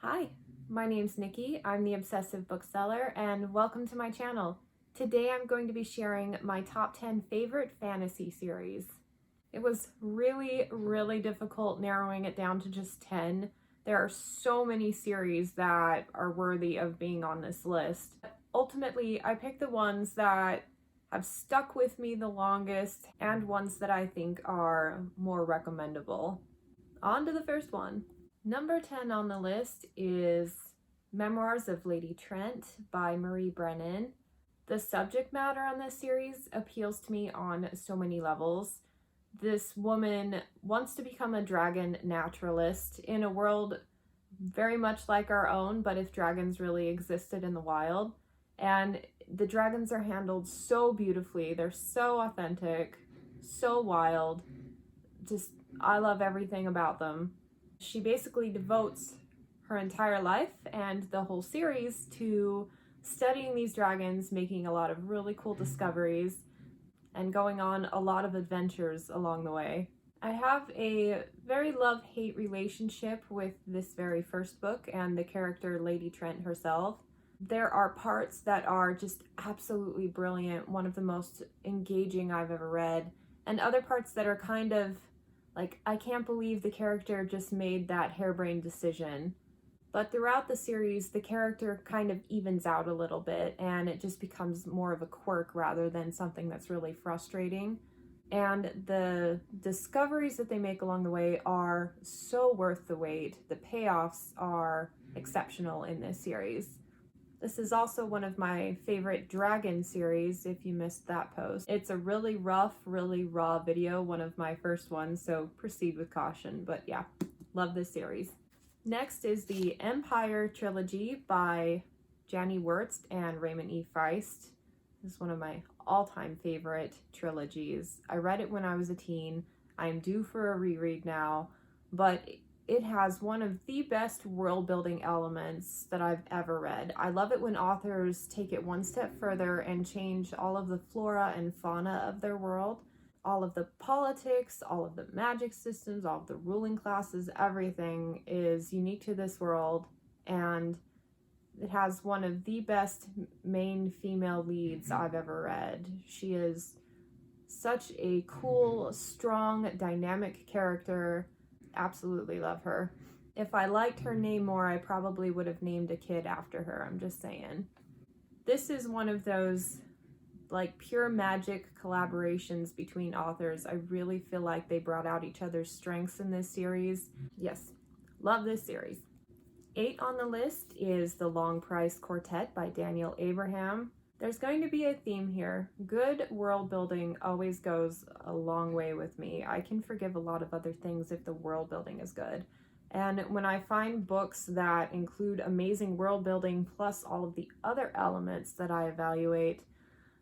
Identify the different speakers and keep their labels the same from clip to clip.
Speaker 1: Hi, my name's Nikki. I'm the Obsessive Bookseller, and welcome to my channel. Today I'm going to be sharing my top 10 favorite fantasy series. It was really difficult narrowing it down to just 10. There are so many series that are worthy of being on this list. Ultimately, I picked the ones that have stuck with me the longest and ones that I think are more recommendable. On to the first one. Number 10 on the list is Memoirs of Lady Trent by Marie Brennan. The subject matter on this series appeals to me on so many levels. This woman wants to become a dragon naturalist in a world very much like our own, but if dragons really existed in the wild. And the dragons are handled so beautifully. They're so authentic, so wild. I love everything about them. She basically devotes her entire life and the whole series to studying these dragons, making a lot of really cool discoveries, and going on a lot of adventures along the way. I have a very love-hate relationship with this very first book and the character Lady Trent herself. There are parts that are just absolutely brilliant, one of the most engaging I've ever read, and other parts that are kind of like, I can't believe the character just made that harebrained decision. But throughout the series, the character kind of evens out a little bit and it just becomes more of a quirk rather than something that's really frustrating. And the discoveries that they make along the way are so worth the wait. The payoffs are exceptional in this series. This is also one of my favorite dragon series, if you missed that post. It's a really rough, really raw video, one of my first ones, so proceed with caution. But yeah, love this series. Next is the Empire Trilogy by Janny Wurst and Raymond E. Feist. This is one of my all-time favorite trilogies. I read it when I was a teen. I am due for a reread now, but it has one of the best world-building elements that I've ever read. I love it when authors take it one step further and change all of the flora and fauna of their world. All of the politics, all of the magic systems, all of the ruling classes, everything is unique to this world, and it has one of the best main female leads I've ever read. She is such a cool, strong, dynamic character. Absolutely love her. If I liked her name more, I probably would have named a kid after her. I'm just saying. This is one of those like pure magic collaborations between authors. I really feel like they brought out each other's strengths in this series. Yes, love this series. 8 on the list is The Long Priced Quartet by Daniel Abraham. There's going to be a theme here. Good world building always goes a long way with me. I can forgive a lot of other things if the world building is good. And when I find books that include amazing world building plus all of the other elements that I evaluate,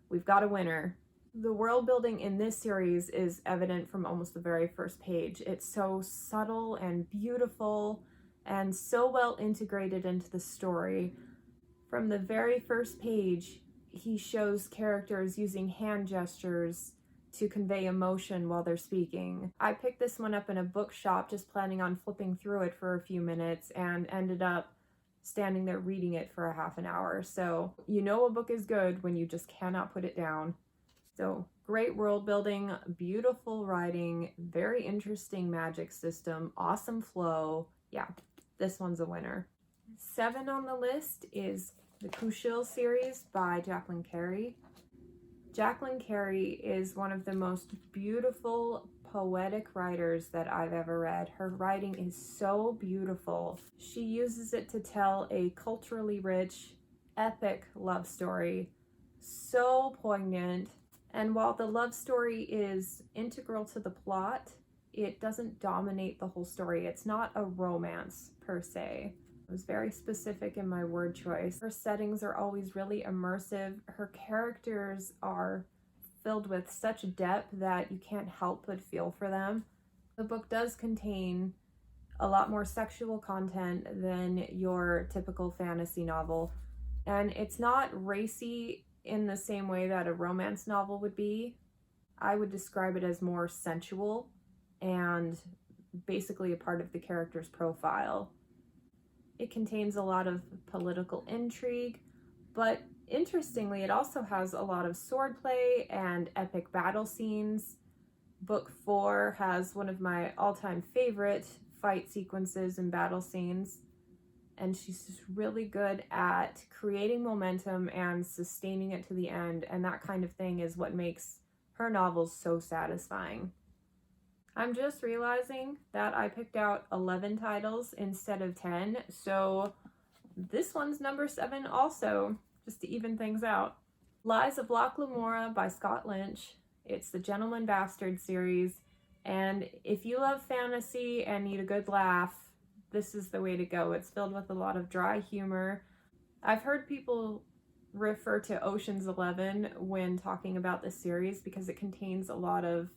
Speaker 1: we've got a winner. The world building in this series is evident from almost the very first page. It's so subtle and beautiful and so well integrated into the story. From the very first page, he shows characters using hand gestures to convey emotion while they're speaking. I picked this one up in a bookshop just planning on flipping through it for a few minutes and ended up standing there reading it for a half an hour. So you know a book is good when you just cannot put it down. So great world building, beautiful writing, very interesting magic system, awesome flow. Yeah, this one's a winner. 7 on the list is the Kushiel series by Jacqueline Carey. Jacqueline Carey is one of the most beautiful, poetic writers that I've ever read. Her writing is so beautiful. She uses it to tell a culturally rich, epic love story. So poignant. And while the love story is integral to the plot, it doesn't dominate the whole story. It's not a romance per se. I was very specific in my word choice. Her settings are always really immersive. Her characters are filled with such depth that you can't help but feel for them. The book does contain a lot more sexual content than your typical fantasy novel, and it's not racy in the same way that a romance novel would be. I would describe it as more sensual and basically a part of the character's profile. It contains a lot of political intrigue, but interestingly, it also has a lot of swordplay and epic battle scenes. Book 4 has one of my all-time favorite fight sequences and battle scenes, and she's just really good at creating momentum and sustaining it to the end, and that kind of thing is what makes her novels so satisfying. I'm just realizing that I picked out 11 titles instead of 10, so this one's number 7 also, just to even things out. Lies of Locke Lamora by Scott Lynch. It's the Gentleman Bastard series, and if you love fantasy and need a good laugh, this is the way to go. It's filled with a lot of dry humor. I've heard people refer to Ocean's 11 when talking about this series because it contains a lot of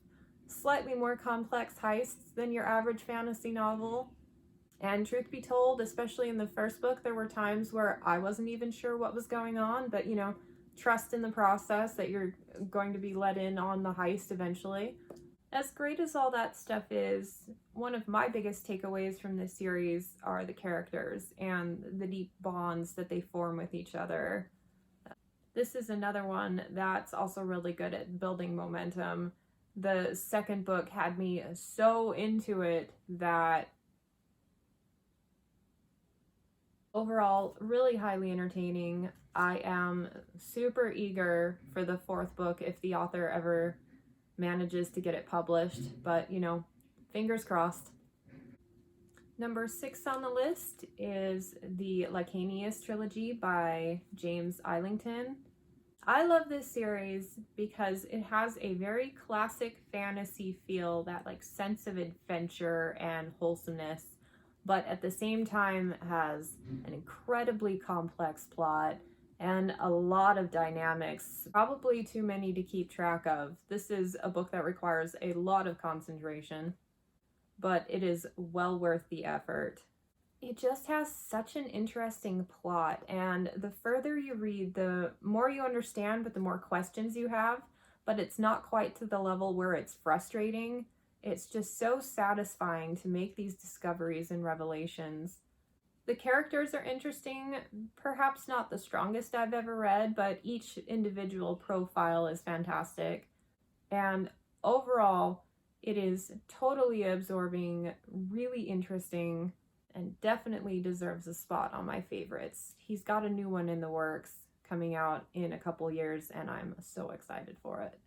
Speaker 1: slightly more complex heists than your average fantasy novel. And truth be told, especially in the first book, there were times where I wasn't even sure what was going on, but you know, trust in the process that you're going to be let in on the heist eventually. As great as all that stuff is, one of my biggest takeaways from this series are the characters and the deep bonds that they form with each other. This is another one that's also really good at building momentum. The second book had me so into it that overall, really highly entertaining. I am super eager for the 4th book if the author ever manages to get it published, but you know, fingers crossed. Number 6 on the list is the Licanius Trilogy by James Islington. I love this series because it has a very classic fantasy feel, that like sense of adventure and wholesomeness, but at the same time has an incredibly complex plot and a lot of dynamics, probably too many to keep track of. This is a book that requires a lot of concentration, but it is well worth the effort. It just has such an interesting plot, and the further you read, the more you understand, but the more questions you have, but it's not quite to the level where it's frustrating. It's just so satisfying to make these discoveries and revelations. The characters are interesting, perhaps not the strongest I've ever read, but each individual profile is fantastic. And overall, it is totally absorbing, really interesting, and definitely deserves a spot on my favorites. He's got a new one in the works coming out in a couple years, and I'm so excited for it.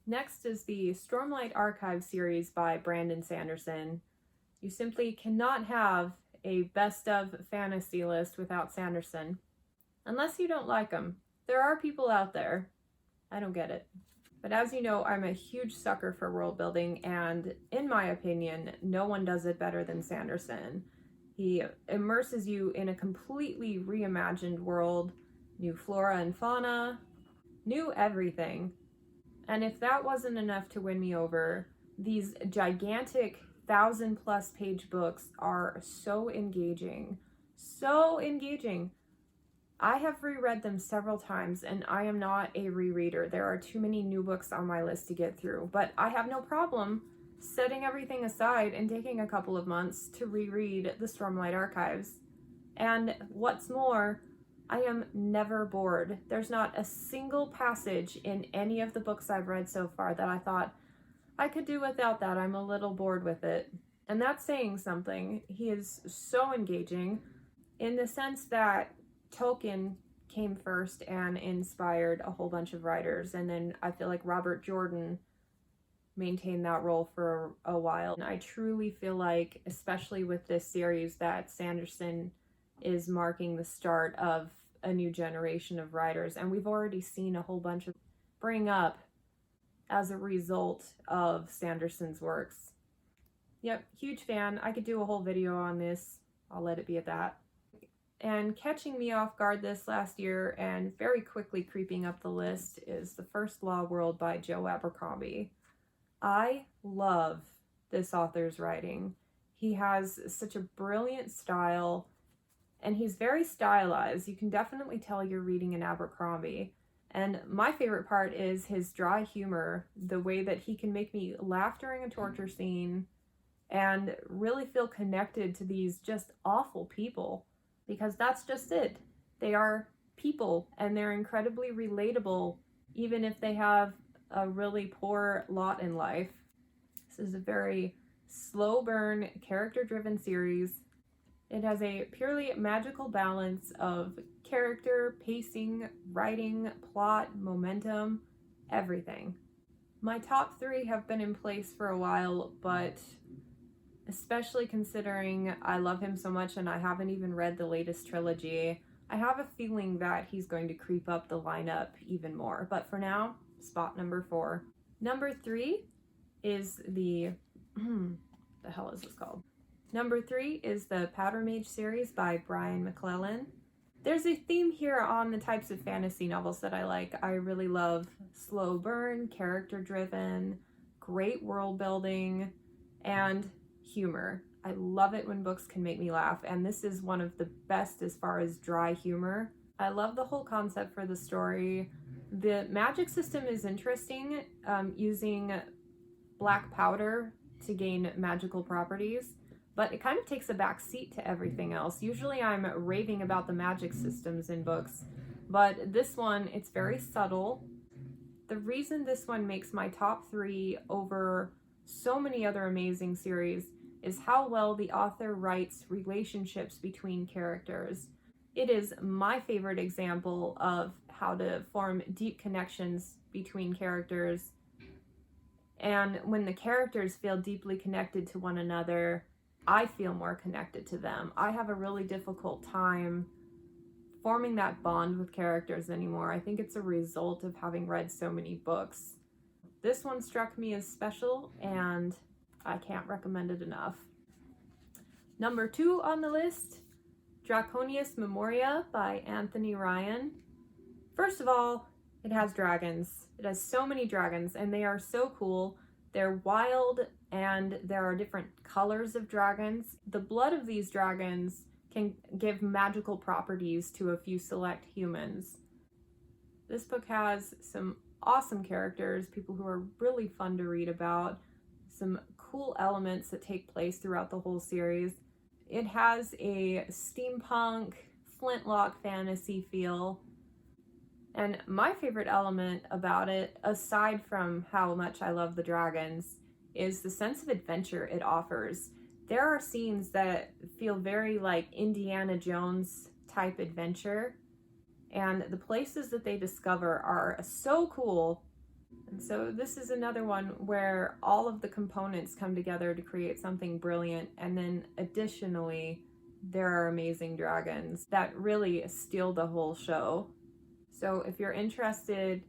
Speaker 1: Next is the Stormlight Archive series by Brandon Sanderson. You simply cannot have a best of fantasy list without Sanderson. Unless you don't like him. There are people out there. I don't get it. But as you know, I'm a huge sucker for world building, and in my opinion, no one does it better than Sanderson. He immerses you in a completely reimagined world, new flora and fauna, new everything. And if that wasn't enough to win me over, these gigantic 1,000+ page books are so engaging. So engaging. I have reread them several times, and I am not a rereader. There are too many new books on my list to get through, but I have no problem setting everything aside and taking a couple of months to reread the Stormlight Archives. And what's more, I am never bored. There's not a single passage in any of the books I've read so far that I thought, I could do without that. I'm a little bored with it. And that's saying something. He is so engaging in the sense that Tolkien came first and inspired a whole bunch of writers, and then I feel like Robert Jordan maintained that role for a while. And I truly feel like, especially with this series, that Sanderson is marking the start of a new generation of writers, and we've already seen a whole bunch of spring up as a result of Sanderson's works. Yep, huge fan. I could do a whole video on this. I'll let it be at that. And catching me off guard this last year and very quickly creeping up the list is The First Law World by Joe Abercrombie. I love this author's writing. He has such a brilliant style, and he's very stylized. You can definitely tell you're reading an Abercrombie. And my favorite part is his dry humor, the way that he can make me laugh during a torture scene and really feel connected to these just awful people, because that's just it. They are people and they're incredibly relatable, even if they have a really poor lot in life. This is a very slow burn, character-driven series. It has a purely magical balance of character, pacing, writing, plot, momentum, everything. My top 3 have been in place for a while, but especially considering I love him so much and I haven't even read the latest trilogy, I have a feeling that he's going to creep up the lineup even more. But for now, spot number 4. Number 3 is the the hell is this called? Number 3 is the Powder Mage series by Brian McClellan. There's a theme here on the types of fantasy novels that I like. I really love slow burn, character-driven, great world building, and humor. I love it when books can make me laugh, and this is one of the best as far as dry humor. I love the whole concept for the story. The magic system is interesting, using black powder to gain magical properties, but it kind of takes a back seat to everything else. Usually I'm raving about the magic systems in books, but this one, it's very subtle. The reason this one makes my top 3 over so many other amazing series is how well the author writes relationships between characters. It is my favorite example of how to form deep connections between characters. And when the characters feel deeply connected to one another, I feel more connected to them. I have a really difficult time forming that bond with characters anymore. I think it's a result of having read so many books. This one struck me as special, and I can't recommend it enough. Number 2 on the list, Draconis Memoria by Anthony Ryan. First of all, it has dragons. It has so many dragons, and they are so cool. They're wild, and there are different colors of dragons. The blood of these dragons can give magical properties to a few select humans. This book has some awesome characters, people who are really fun to read about, some cool elements that take place throughout the whole series. It has a steampunk, flintlock fantasy feel. And my favorite element about it, aside from how much I love the dragons, is the sense of adventure it offers. There are scenes that feel very like Indiana Jones type adventure, and the places that they discover are so cool. And so this is another one where all of the components come together to create something brilliant, and then additionally, there are amazing dragons that really steal the whole show. So if you're interested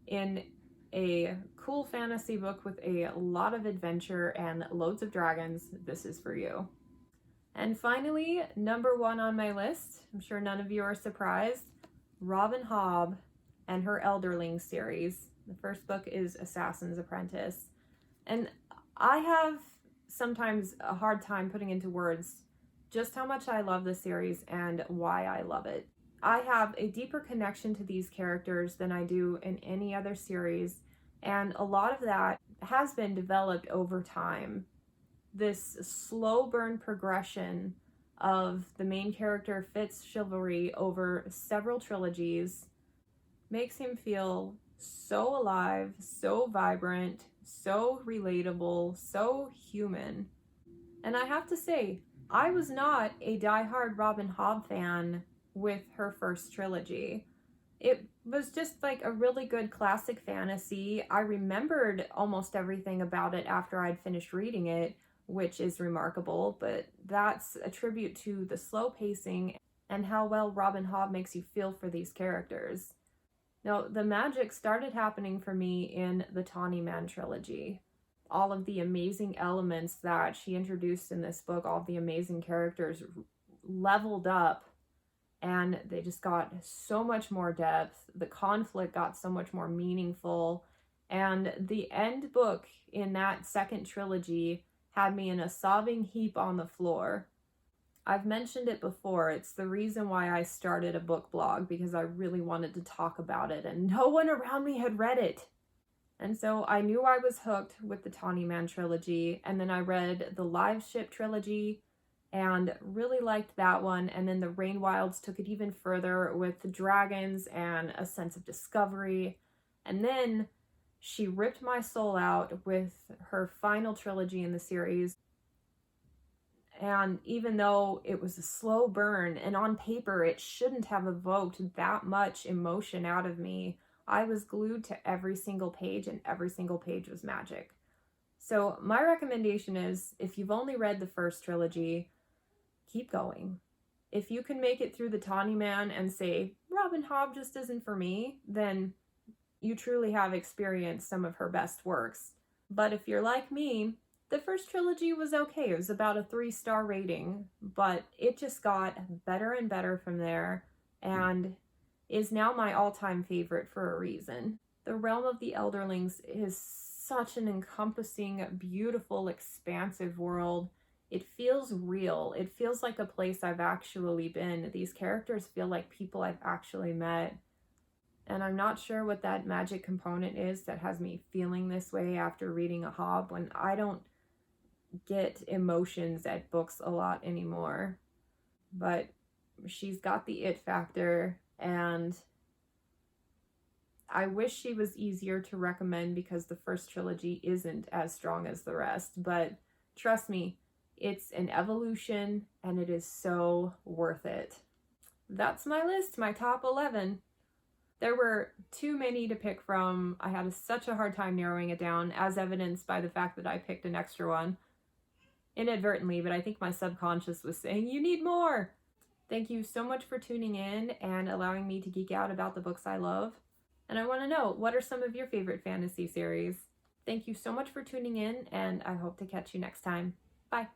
Speaker 1: in a cool fantasy book with a lot of adventure and loads of dragons, this is for you. And finally, number 1 on my list, I'm sure none of you are surprised, Robin Hobb and her Elderlings series. The first book is Assassin's Apprentice. And I have sometimes a hard time putting into words just how much I love this series and why I love it. I have a deeper connection to these characters than I do in any other series, and a lot of that has been developed over time. This slow burn progression of the main character Fitz's chivalry over several trilogies makes him feel so alive, so vibrant, so relatable, so human. And I have to say, I was not a diehard Robin Hobb fan with her first trilogy. It was just like a really good classic fantasy. I remembered almost everything about it after I'd finished reading it, which is remarkable, but that's a tribute to the slow pacing and how well Robin Hobb makes you feel for these characters. Now, the magic started happening for me in the Tawny Man trilogy. All of the amazing elements that she introduced in this book, all of the amazing characters leveled up, and they just got so much more depth. The conflict got so much more meaningful, and the end book in that second trilogy had me in a sobbing heap on the floor. I've mentioned it before. It's the reason why I started a book blog, because I really wanted to talk about it, and no one around me had read it. And so I knew I was hooked with the Tawny Man trilogy, and then I read the Live Ship trilogy and really liked that one. And then the Rain Wilds took it even further with dragons and a sense of discovery. And then she ripped my soul out with her final trilogy in the series. And even though it was a slow burn and on paper it shouldn't have evoked that much emotion out of me, I was glued to every single page, and every single page was magic. So my recommendation is, if you've only read the first trilogy, keep going. If you can make it through the Tawny Man and say, Robin Hobb just isn't for me, then you truly have experienced some of her best works. But if you're like me, the first trilogy was okay. It was about a 3-star rating, but it just got better and better from there, and is now my all-time favorite for a reason. The Realm of the Elderlings is such an encompassing, beautiful, expansive world. It feels real. It feels like a place I've actually been. These characters feel like people I've actually met. And I'm not sure what that magic component is that has me feeling this way after reading a Hobb, when I don't get emotions at books a lot anymore. But she's got the it factor, and I wish she was easier to recommend because the first trilogy isn't as strong as the rest, but trust me, it's an evolution and it is so worth it. That's my list, my top 11. There were too many to pick from. I had such a hard time narrowing it down, as evidenced by the fact that I picked an extra one. Inadvertently, but I think my subconscious was saying, you need more! Thank you so much for tuning in and allowing me to geek out about the books I love. And I want to know, what are some of your favorite fantasy series? Thank you so much for tuning in, and I hope to catch you next time. Bye!